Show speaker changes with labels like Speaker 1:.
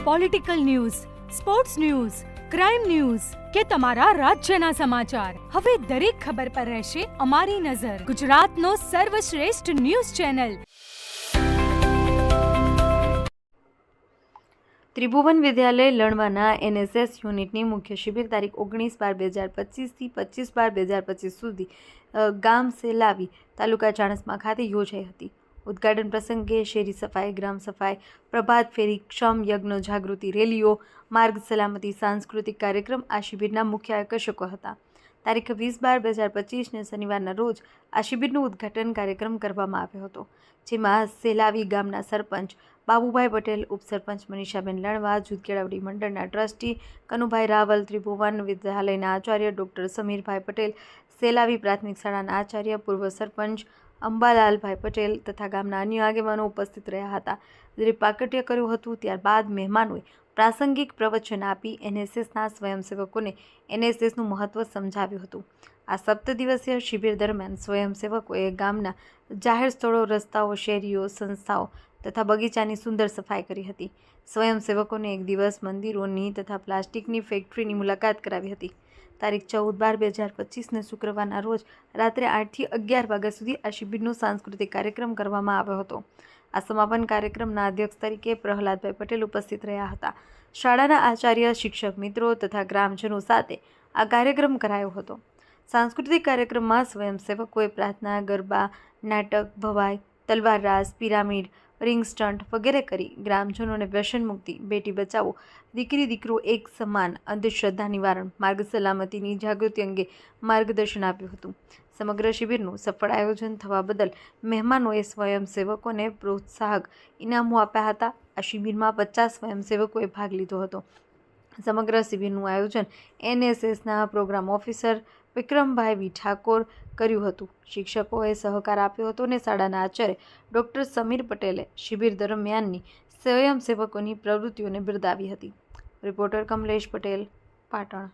Speaker 1: Political news, sports news, crime news કે તમારા રાજ્યના સમાચાર, હવે દરેક ખબર પર રહેશે અમારી નજર. ગુજરાતનો સર્વશ્રેષ્ઠ ન્યૂઝ ચેનલ.
Speaker 2: ત્રિભુવન વિદ્યાલય લણવાના એનએસએસ યુનિટની મુખ્ય શિબિર તારીખ 19/12/2025 થી 25/12/2025 સુધી ગામ સેલાવી તાલુકા ચાણસ્મા ખાતે યોજાઈ હતી. ઉદ્ઘાટન પ્રસંગે શેરી સફાઈ, ગ્રામ સફાઈ, પ્રભાત ફેરી, ક્ષમ યજ્ઞ, જાગૃતિ રેલીઓ, માર્ગ સલામતી, સાંસ્કૃતિક કાર્યક્રમ આ શિબિરના મુખ્ય આકર્ષકો હતા. તારીખ 20/12/2025ને શનિવારના રોજ આ શિબિરનું ઉદ્ઘાટન કાર્યક્રમ કરવામાં આવ્યો હતો, જેમાં સેલાવી ગામના સરપંચ બાબુભાઈ પટેલ, ઉપસરપંચ મનીષાબેન લણવા, જૂથ કેળવણી મંડળના ટ્રસ્ટી કનુભાઈ રાવલ, ત્રિભુવન વિદ્યાલયના આચાર્ય ડૉક્ટર સમીરભાઈ પટેલ, સેલાવી પ્રાથમિક શાળાના આચાર્ય, પૂર્વ સરપંચ અંબાલાલભાઈ પટેલ તથા ગામના અન્ય આગેવાનો ઉપસ્થિત રહ્યા હતા. જ્યારે પ્રાકટ્ય કર્યું હતું, ત્યારબાદ મહેમાનોએ પ્રાસંગિક પ્રવચન આપી એનએસએસના સ્વયંસેવકોને એનએસએસનું મહત્ત્વ સમજાવ્યું હતું. આ 7 દિવસીય શિબિર દરમિયાન સ્વયંસેવકોએ ગામના જાહેર સ્થળો, રસ્તાઓ, શેરીઓ, સંસ્થાઓ તથા બગીચાની સુંદર સફાઈ કરી હતી. સ્વયંસેવકોને એક દિવસ મંદિરોની તથા પ્લાસ્ટિકની ફેક્ટરીની મુલાકાત કરાવી હતી. તારીખ 14/12/2025ને શુક્રવારના રોજ રાત્રે 8 થી 11 વાગ્યા સુધી આ શિબિરનો સાંસ્કૃતિક કાર્યક્રમ કરવામાં આવ્યો હતો. આ સમાપન કાર્યક્રમના અધ્યક્ષ તરીકે પ્રહલાદભાઈ પટેલ ઉપસ્થિત રહ્યા હતા. શાળાના આચાર્ય, શિક્ષક મિત્રો તથા ગ્રામજનો સાથે આ કાર્યક્રમ કરાયો હતો. સાંસ્કૃતિક કાર્યક્રમમાં સ્વયંસેવકોએ પ્રાર્થના, ગરબા, નાટક, ભવાઈ, તલવાર રાસ, પિરામિડ, રિંગ સ્ટન્ટ વગેરે કરી ગ્રામજનોને વ્યસન મુક્તિ, બેટી બચાવો, દીકરી દીકરો એક સમાન, અંધશ્રદ્ધા નિવારણ, માર્ગ સલામતીની જાગૃતિ અંગે માર્ગદર્શન આપ્યું હતું. સમગ્ર શિબિરનું સફળ આયોજન થવા બદલ મહેમાનોએ સ્વયંસેવકોને પ્રોત્સાહક ઇનામો આપ્યા હતા. આ શિબિરમાં 50 સ્વયંસેવકોએ ભાગ લીધો હતો. સમગ્ર શિબિરનું આયોજન એનએસએસના પ્રોગ્રામ ઓફિસર વિક્રમભાઈ વી ઠાકોર કર્યું હતું. શિક્ષકોએ સહકાર આપ્યો હતો અને શાળાના આચાર્ય ડૉક્ટર સમીર પટેલે શિબિર દરમિયાનની સ્વયંસેવકોની પ્રવૃત્તિઓને બિરદાવી હતી. રિપોર્ટર કમલેશ પટેલ, પાટણ.